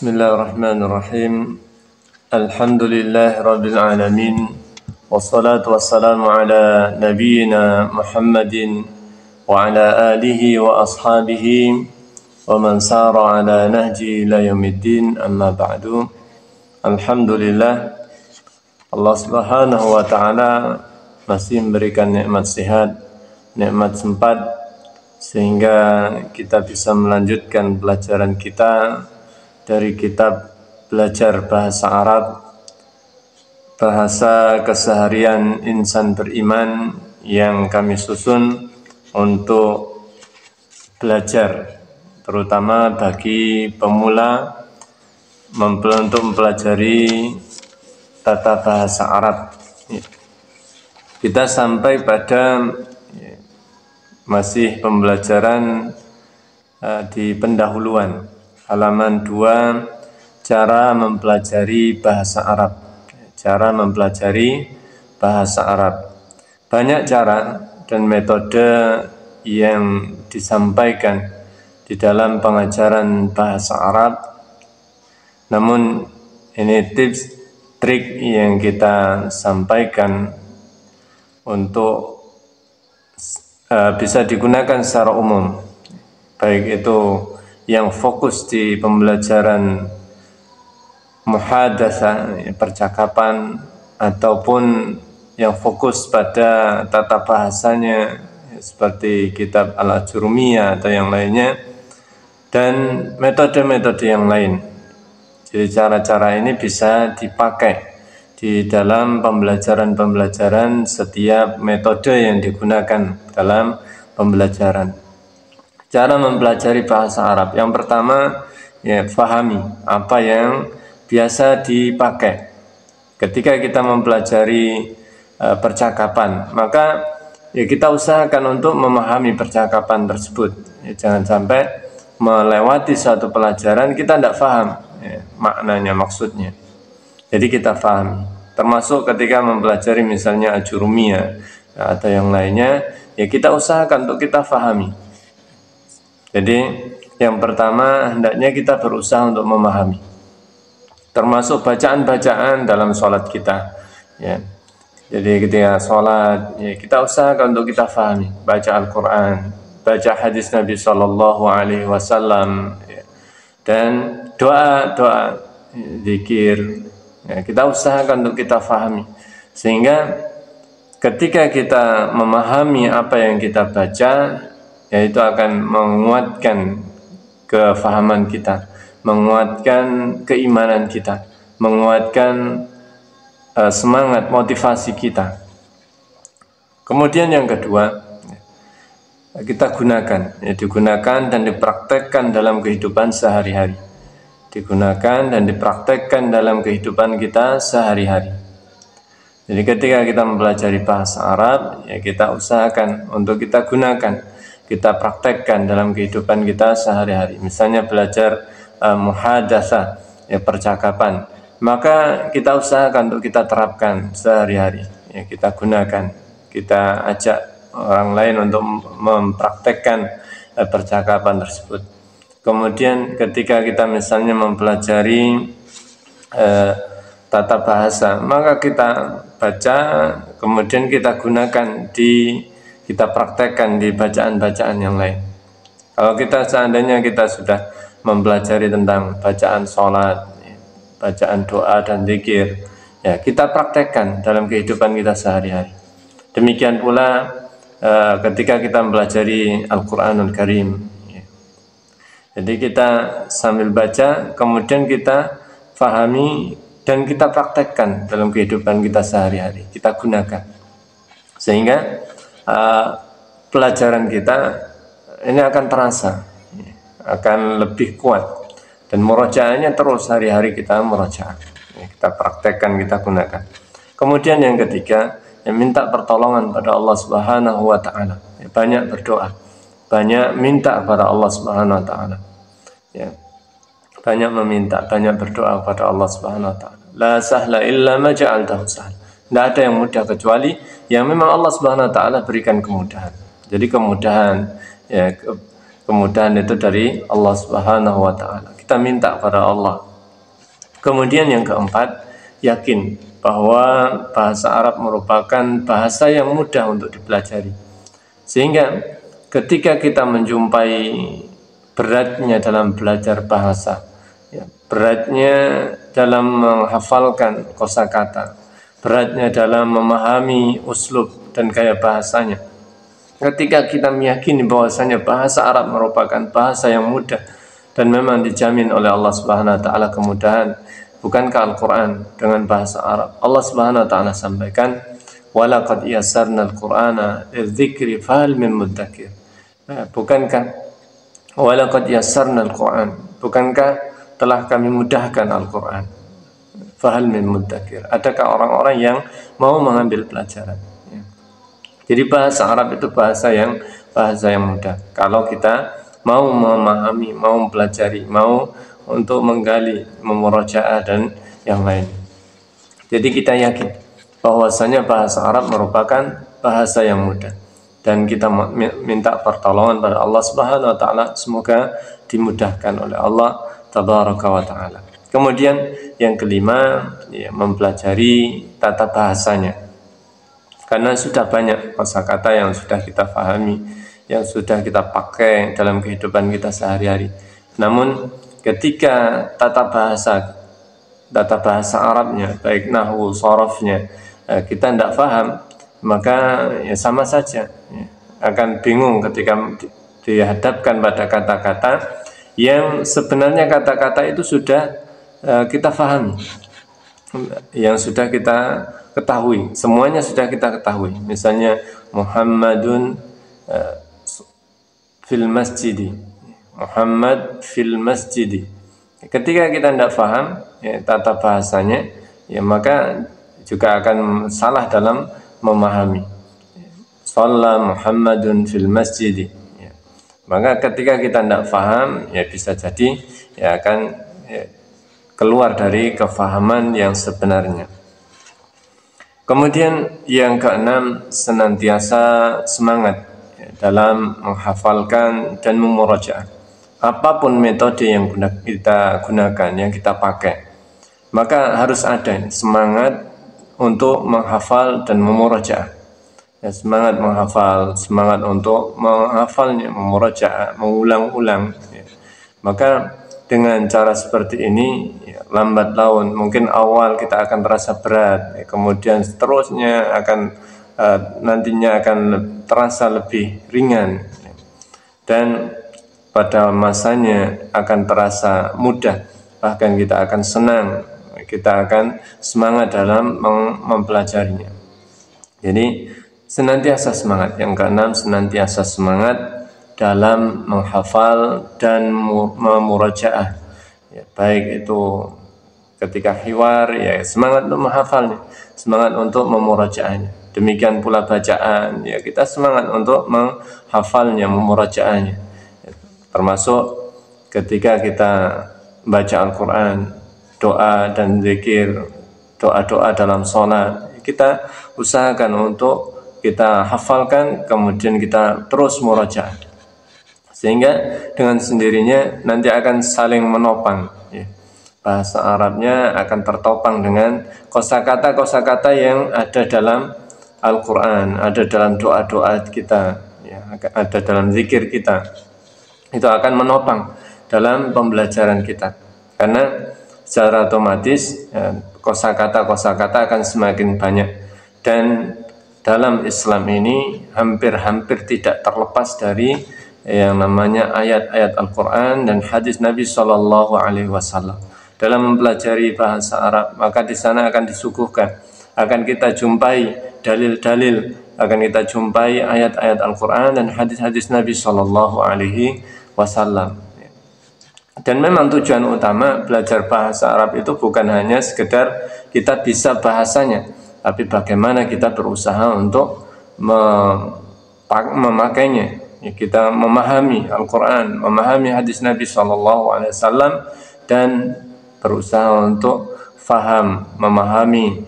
Bismillahirrahmanirrahim. Alhamdulillahi rabbil alamin. Wassalatu wassalamu ala nabiyyina Muhammadin wa ala alihi wa ashabihi wa man sara ala nahji ila yaumiddin, amma ba'du. Alhamdulillah, Allah Subhanahu wa taala masih memberikan nikmat sehat, nikmat sempat, sehingga kita bisa melanjutkan pelajaran kita dari kitab belajar bahasa Arab, bahasa keseharian insan beriman yang kami susun untuk belajar, terutama bagi pemula untuk mempelajari tata bahasa Arab. Kita sampai pada masih pembelajaran di pendahuluan, halaman 2, cara mempelajari bahasa Arab. Cara mempelajari bahasa Arab. Banyak cara dan metode yang disampaikan di dalam pengajaran bahasa Arab. Namun ini tips, trik yang kita sampaikan untuk bisa digunakan secara umum, baik itu yang fokus di pembelajaran muhadatsah, percakapan, ataupun yang fokus pada tata bahasanya seperti kitab Al-Ajurumiyah atau yang lainnya, dan metode-metode yang lain. Jadi cara-cara ini bisa dipakai di dalam pembelajaran setiap metode yang digunakan dalam pembelajaran. Cara mempelajari bahasa Arab, yang pertama, fahami apa yang biasa dipakai ketika kita mempelajari percakapan. Maka kita usahakan untuk memahami percakapan tersebut. Jangan sampai melewati suatu pelajaran kita tidak paham maknanya, maksudnya. Jadi kita pahami, termasuk ketika mempelajari misalnya Ajurumiyah atau yang lainnya, kita usahakan untuk kita pahami. Jadi yang pertama, hendaknya kita berusaha untuk memahami, termasuk bacaan-bacaan dalam sholat kita. Jadi ketika sholat, kita usahakan untuk kita pahami, baca Al-Quran, baca hadis Nabi SAW, dan doa-doa, zikir, kita usahakan untuk kita pahami, sehingga ketika kita memahami apa yang kita baca, itu akan menguatkan kefahaman kita, menguatkan keimanan kita, menguatkan semangat, motivasi kita. Kemudian yang kedua, kita digunakan dan dipraktekkan dalam kehidupan sehari-hari. Digunakan dan dipraktekkan dalam kehidupan kita sehari-hari. Jadi ketika kita mempelajari bahasa Arab, kita usahakan untuk kita gunakan, kita praktekkan dalam kehidupan kita sehari-hari. Misalnya belajar muhadatsah, percakapan, maka kita usahakan untuk kita terapkan sehari-hari. Kita gunakan, kita ajak orang lain untuk mempraktekkan percakapan tersebut. Kemudian ketika kita misalnya mempelajari tata bahasa, maka kita baca, kemudian kita gunakan kita praktekkan di bacaan-bacaan yang lain. Kalau kita seandainya kita sudah mempelajari tentang bacaan sholat, bacaan doa dan zikir, kita praktekkan dalam kehidupan kita sehari-hari. Demikian pula ketika kita mempelajari Al-Quranul Karim. Jadi kita sambil baca, kemudian kita fahami dan kita praktekkan dalam kehidupan kita sehari-hari. Kita gunakan, sehingga pelajaran kita ini akan terasa, akan lebih kuat, dan murojaahnya terus hari-hari kita murojaah, kita praktekkan, kita gunakan. Kemudian yang ketiga, minta pertolongan pada Allah Subhanahu wa taala. Banyak berdoa, banyak minta kepada Allah Subhanahu wa taala. Banyak meminta, banyak berdoa kepada Allah Subhanahu wa taala. La sahla illa ma ja'altahu sahla. Tidak ada yang mudah kecuali yang memang Allah Subhanahu wa taala berikan kemudahan. Jadi kemudahan itu dari Allah Subhanahu wa taala. Kita minta kepada Allah Kemudian yang keempat, yakin bahwa bahasa Arab merupakan bahasa yang mudah untuk dipelajari. Sehingga ketika kita menjumpai beratnya dalam belajar bahasa, beratnya dalam menghafalkan kosakata, beratnya dalam memahami uslub dan gaya bahasanya. Ketika kita meyakini bahwasanya bahasa Arab merupakan bahasa yang mudah dan memang dijamin oleh Allah Subhanahu wa taala kemudahan, bukankah Al-Qur'an dengan bahasa Arab? Allah Subhanahu wa taala sampaikan, "Walaqad yassarnal Qur'ana lidzikri fahal min mudzakir." Bukankah walaqad yassarnal Qur'an? Bukankah telah kami mudahkan Al-Qur'an? Fahal min mudzakir. Adakah orang-orang yang mau mengambil pelajaran? Jadi bahasa Arab itu bahasa yang mudah. Kalau kita mau memahami, mau mempelajari, mau untuk menggali, memurajaah dan yang lain. Jadi kita yakin bahwasanya bahasa Arab merupakan bahasa yang mudah dan kita minta pertolongan pada Allah Subhanahu wa taala, semoga dimudahkan oleh Allah tabaraka wa taala. Kemudian yang kelima, mempelajari tata bahasanya. Karena sudah banyak kosakata yang sudah kita pahami, yang sudah kita pakai dalam kehidupan kita sehari-hari. Namun ketika tata bahasa Arabnya, baik nahwu, sharafnya, kita tidak paham, maka ya sama saja, akan bingung ketika dihadapkan pada kata-kata yang sebenarnya kata-kata itu sudah kita pahami, yang sudah kita ketahui, semuanya sudah kita ketahui. Misalnya Muhammadun fil masjidi, Muhammad fil masjidi. Ketika kita tidak paham tata bahasanya, maka juga akan salah dalam memahami. Shalla Muhammadun fil masjidi. Maka ketika kita tidak paham, bisa jadi akan keluar dari kefahaman yang sebenarnya. Kemudian yang keenam, senantiasa semangat dalam menghafalkan dan memurajaah. Apapun metode yang kita gunakan, yang kita pakai, maka harus ada semangat untuk menghafal dan memurajaah. Semangat menghafal, semangat untuk menghafalnya, memurajaah, mengulang-ulang. Maka dengan cara seperti ini, lambat laun, mungkin awal kita akan terasa berat, kemudian seterusnya akan nantinya akan terasa lebih ringan, dan pada masanya akan terasa mudah, bahkan kita akan senang, kita akan semangat dalam mempelajarinya. Jadi senantiasa semangat. Yang keenam, senantiasa semangat dalam menghafal dan memurajaah, baik itu ketika hiwar, semangat untuk menghafalnya, semangat untuk memurajaahnya. Demikian pula bacaan, kita semangat untuk menghafalnya, memurajaahnya. Termasuk ketika kita baca Al-Quran, doa dan zikir, doa-doa dalam sholat, kita usahakan untuk kita hafalkan, kemudian kita terus murajaah. Sehingga dengan sendirinya nanti akan saling menopang. Bahasa Arabnya akan tertopang dengan kosakata-kosakata yang ada dalam Al-Quran, ada dalam doa-doa kita, ada dalam zikir kita. Itu akan menopang dalam pembelajaran kita. Karena secara otomatis kosakata-kosakata akan semakin banyak. Dan dalam Islam ini hampir-hampir tidak terlepas dari yang namanya ayat-ayat Al-Quran dan hadis Nabi Shallallahu Alaihi Wasallam. Dalam mempelajari bahasa Arab, maka di sana akan disuguhkan, akan kita jumpai dalil-dalil, akan kita jumpai ayat-ayat Al-Quran dan hadis-hadis Nabi Shallallahu Alaihi Wasallam. Dan memang tujuan utama belajar bahasa Arab itu bukan hanya sekedar kita bisa bahasanya, tapi bagaimana kita berusaha untuk memakainya. Kita memahami Al-Quran, memahami hadis Nabi SAW, dan berusaha untuk faham, memahami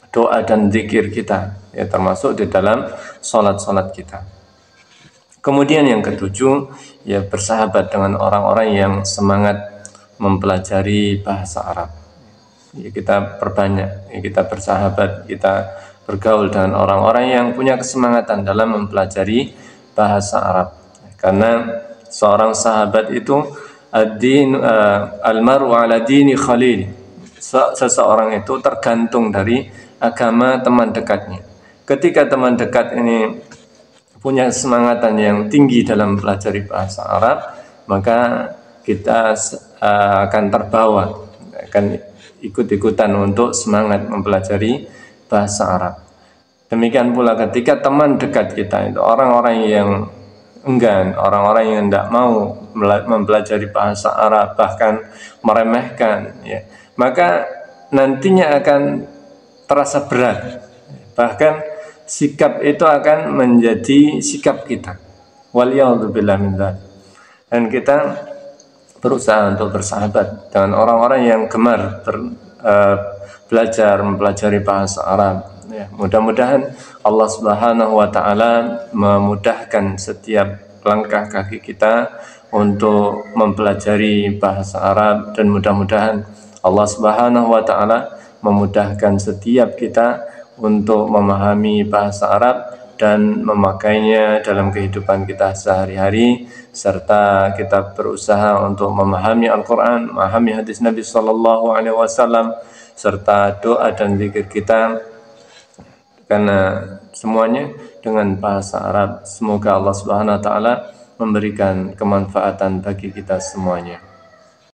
doa dan zikir kita, termasuk di dalam sholat-sholat kita. Kemudian yang ketujuh, bersahabat dengan orang-orang yang semangat mempelajari bahasa Arab. ya kita perbanyak, ya kita bersahabat, kita bergaul dengan orang-orang yang punya kesemangatan dalam mempelajari bahasa Arab. Karena seorang sahabat itu ad-din almaru ala dini khalil. Seseorang itu tergantung dari agama teman dekatnya. Ketika teman dekat ini punya kesemangatan yang tinggi dalam mempelajari bahasa Arab, maka kita akan terbawa, akan ikut-ikutan untuk semangat mempelajari bahasa Arab. Demikian pula ketika teman dekat kita itu orang-orang yang enggan, orang-orang yang tidak mau mempelajari bahasa Arab, bahkan meremehkan, ya, maka nantinya akan terasa berat. Bahkan sikap itu akan menjadi sikap kita. Waliyadzubillah min dzalik. Dan kita berusaha untuk bersahabat dengan orang-orang yang gemar belajar mempelajari bahasa Arab. Ya, mudah-mudahan Allah Subhanahu wa taala memudahkan setiap langkah kaki kita untuk mempelajari bahasa Arab, dan mudah-mudahan Allah Subhanahu wa taala memudahkan setiap kita untuk memahami bahasa Arab dan memakainya dalam kehidupan kita sehari-hari, serta kita berusaha untuk memahami Al-Quran, memahami hadis Nabi Sallallahu Alaihi Wasallam, serta doa dan zikir kita, karena semuanya dengan bahasa Arab. Semoga Allah Subhanahu Wa Taala memberikan kemanfaatan bagi kita semuanya.